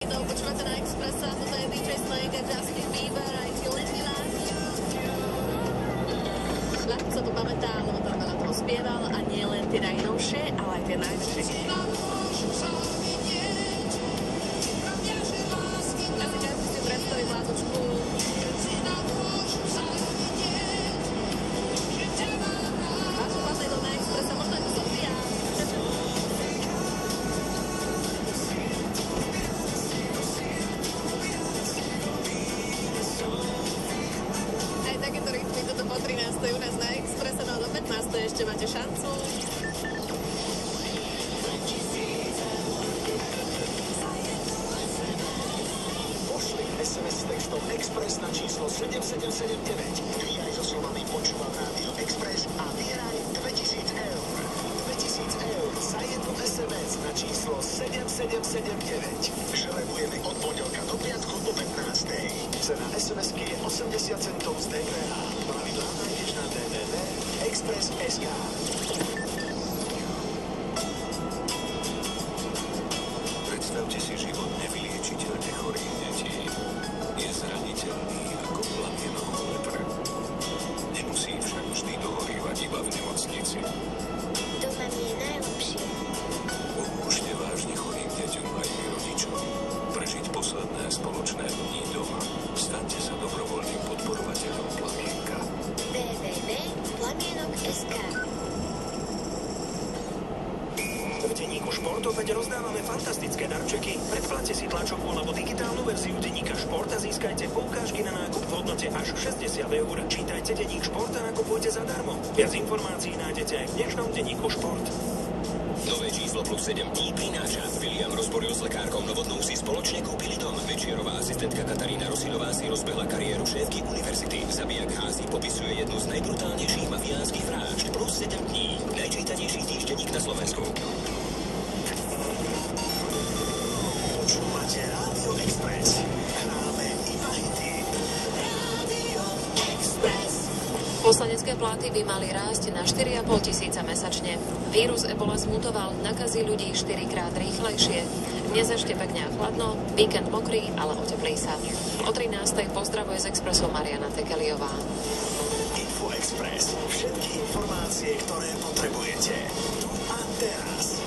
víkendov počúvate na Expressa, toto je DJ Snake a Justin Bieber a It's Going to Be Last. Ľahko sa to pamätá, lebo tam veľa toho spieval a nie len tie najnovšie, ale aj tie najnovšie. Asi každý si predstaví mládočku. Vášho platného na Expressa, možno ako Sofia. Aj takéto rytmy, toto po 13. u nás na Expressa, no a do 15. ešte máte šancu. Pošli SMS s textom Express na číslo 7779. Vyhraj so slovami Počúvam rádio Express a vyhraj 2000 eur. 2000 eur za jednu SMS na číslo 7779. Želebujeme od pondelka do piatku po 15. Cena SMS-ky je 80 centov z DPH. Pravidlá nájdeš na www.express.sk. Predstavte si život nevyliečiteľne chorých detí. Je zraniteľný ako plamienok lepre. Nemusí však vždy dohorívať iba v nemocnici. Doma mi je najlepšie. Pomôžte vážne chorým deťom aj ich rodičom. Prežiť posledné spoločné dni doma. Staňte sa dobrovoľným podporovateľom Plamienka. www.plamienok.sk. V denníku Šport opäť rozdávame fantastické darčeky. Predplaťte si tlačovú alebo digitálnu verziu denníka Šport a získajte poukážky na nákup v hodnote až 60 eur. Čítajte denník Šport a nakupujte zadarmo. Viac informácií nájdete aj v dnešnom denníku Šport. Nové číslo plus 7 dní prináša. William rozboril s lekárkou Novotnou si spoločne kúpili dom. Večierová asistentka Katarína Rosilová si rozbehla kariéru šéfky univerzity. Zabijak Házy popisuje jednu z najbrutálnejších mafiánskych vražd. Plus 7 dní. Najčítanejší týždenník na Slovensku. Počúvate Rádio Express. Hráme iba hity. Rádio Express. Poslanecké platy by mali rásť na 4,5 tisíca mesačne. Vírus Ebola zmutoval, nakazí ľudí 4-krát rýchlejšie. Dnes ešte pekne a chladno, víkend mokrý, ale oteplí sa. O 13. pozdravuje z Expressu Mariana Tekeliová. Info Express. Všetky informácie, ktoré potrebujete. Tu a teraz.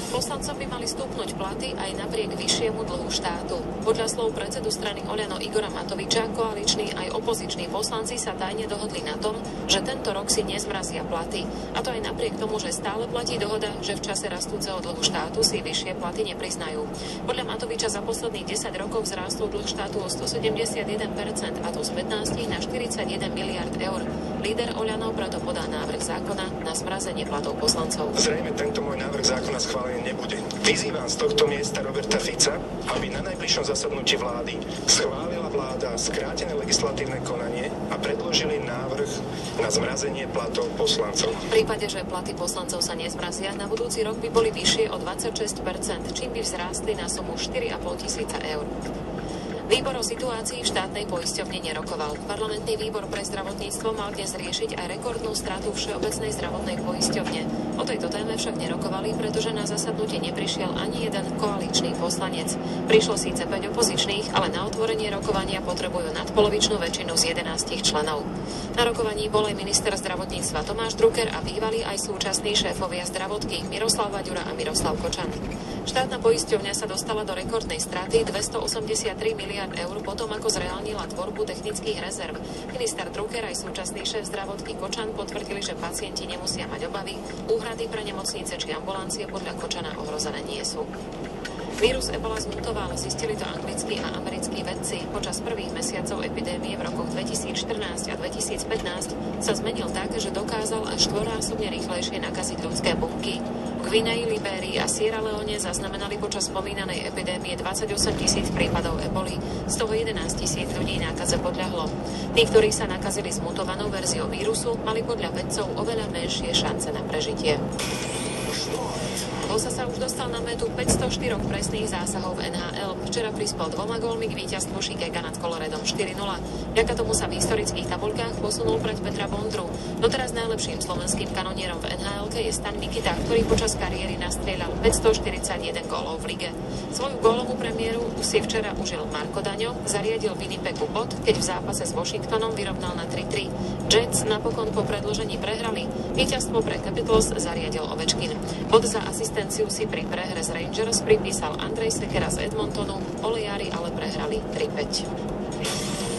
Poslancom by mali stúpnuť platy aj napriek vyššiemu dlhu štátu. Podľa slov predsedu strany Oľano Igora Matoviča, koaliční aj opoziční poslanci sa tajne dohodli na tom, že tento rok si nezmrazia platy. A to aj napriek tomu, že stále platí dohoda, že v čase rastúceho dlhu štátu si vyššie platy nepriznajú. Podľa Matoviča za posledných 10 rokov vzrástol dlh štátu o 171%, a to z 15 na 41 miliard eur. Líder Oľano preto podá návrh zákona na zmrazenie platov poslancov. Zrejme tento môj návrh zákona schválený nebude. Vyzývam z tohto miesta Roberta Fica, aby na najbližšom zasadnutí vlády schválila vláda skrátené legislatívne konanie a predložili návrh na zmrazenie platov poslancov. V prípade, že platy poslancov sa nezmrazia, na budúci rok by boli vyššie o 26%, čím by vzrástli na sumu 4,5 tisíca eur. Výbor o situácii v štátnej poisťovne nerokoval. Parlamentný výbor pre zdravotníctvo mal dnes riešiť aj rekordnú stratu Všeobecnej zdravotnej poisťovne. O tejto téme však nerokovali, pretože na zasadnutie neprišiel ani jeden koaličný poslanec. Prišlo síce 5 opozičných, ale na otvorenie rokovania potrebujú nadpolovičnú väčšinu z 11 členov. Na rokovaní bol aj minister zdravotníctva Tomáš Drucker a bývalí aj súčasní šéfovia zdravotky Miroslav Vaďura a Miroslav Kočan. Štátna poisťovňa sa dostala do rekordnej straty 283 miliard eur potom, ako zreálnila tvorbu technických rezerv. Minister Drucker aj súčasný šéf zdravotky Kočan potvrdili, že pacienti nemusia mať obavy. Úhrady pre nemocnice či ambulancie podľa Kočana ohrozené nie sú. Vírus Ebola zmutoval, zistili to anglickí a americkí vedci. Počas prvých mesiacov epidémie v rokoch 2014 a 2015 sa zmenil tak, že dokázal až 4-násobne rýchlejšie nakaziť ľudské bunky. V Gvineji, Libérii a Sierra Leone zaznamenali počas spomínanej epidémie 28 000 prípadov eboli, z toho 11 000 ľudí nákaze podľahlo. Tí, ktorí sa nakazili s mutovanou verziou vírusu, mali podľa vedcov oveľa menšie šance na prežitie. Vo OSA sa už dostal na metu 504 presných zásahov v NHL. Včera prispel 2 gólmi k víťazstvu Šikega nad Coloredom 4-0. Vďaka tomu sa v historických tabuľkách posunul pred Petra Bondru. Doteraz najlepším slovenským kanonierom v NHL je Stan Mikita, ktorý počas kariéry nastrieľal 541 gólov v lige. Svoju gólovú premiéru si včera užil Marko Daňo, zariadil Winnipegu bod, keď v zápase s Washingtonom vyrovnal na 3-3. Jets napokon po predĺžení prehrali. Víťazstvo pre Capitals zariadil Ovečkin. Bod za asistenciu si pri prehre z Rangers pripísal Andrej Sekera z Edmontonu, Olejári ale prehrali 3-5.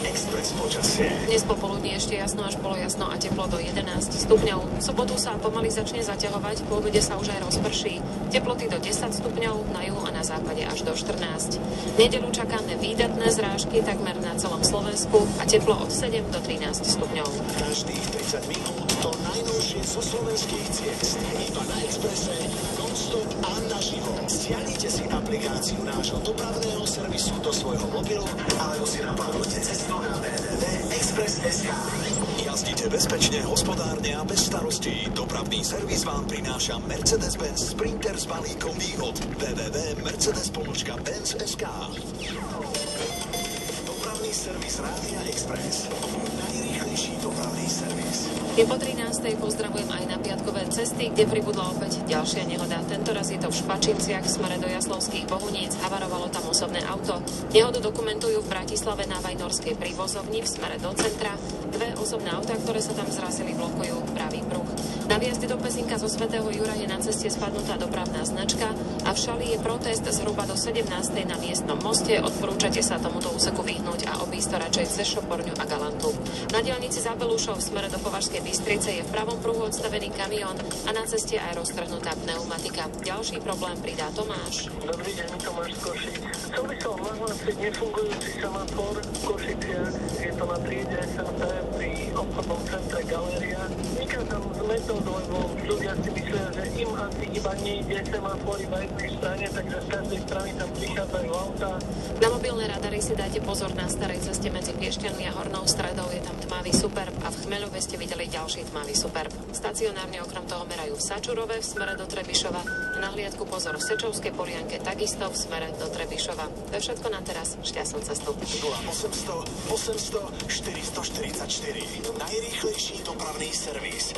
Express počasie. Dnes popoludní ešte jasno až polojasno a teplo do 11 stupňov. V sobotu sa pomaly začne zaťahovať, po obede sa už aj rozprší. Teploty do 10 stupňov, na juhu a na západe až do 14. V nedeľu čakáme výdatné zrážky takmer na celom Slovensku a teplo od 7 do 13 stupňov. Každých 30 minút to najnovšie zo slovenských ciest. Iba na Expresse, non-stop a naživo. Stiahnite si aplikáciu nášho dopravného servisu do svojho mobilu alebo si naplánujte cestu na www.express.sk. Jazdite bezpečne, hospodárne a bez starostí. Dopravný servis vám prináša Mercedes-Benz Sprinter s balíkom výhod. www.mercedes.benz.sk. Dopravný servis Rádia Express. Najrýchlejší dopravný servis. Je po 13. Pozdravujem aj na piatkové cesty, kde pribudla opäť ďalšia nehoda. Tentoraz je to v Špačinciach v smere do Jaslovských Bohuníc. Havarovalo tam osobné auto. Nehodu dokumentujú v Bratislave na Vajnorskej prívozovni v smere do centra. 2 osobné autá, ktoré sa tam zrazili, blokujú pravý pruh. Na výjazde do Pezinka zo Svätého Jura je na ceste spadnutá dopravná značka a v Šali je protest zhruba do 17. na miestnom moste. Odporúčate sa tomuto úseku vyhnúť a obísť to radšej cez Šoporňu a Galantu. Na diaľnici za Belušov v smere do Považskej Bystrice je v pravom pruhu odstavený kamión a na ceste aj roztrhnutá pneumatika. Ďalší problém pridá Tomáš. Dobrý deň, Tomáš z Košic. Chcel by som nahlásiť nefungujúci semafor v Košiciach. Je to na triede SNP pri obchodnom centre Galéria. Vzniká tam zmetok, lebo ľudia si myslia, že im asi iba nejde semafor iba jednej strane, takže z každej strany tam prichádzajú autá. Na mobilné radary si dajte pozor na starej ceste medzi Piešťanmi a Hornou Stredou. Je tam tmavý Superb a v Chmeľove ste videli ďalší tmavý Superb. Stacionárne okrem toho merajú v Sačurove v smere do Trebišova. Na hliadku pozor v Sečovskej Polianke takisto v smere do Trebišova. To je všetko na teraz. Šťastnú cestu. 0800 800 444. Najrýchlejší dopravný servis.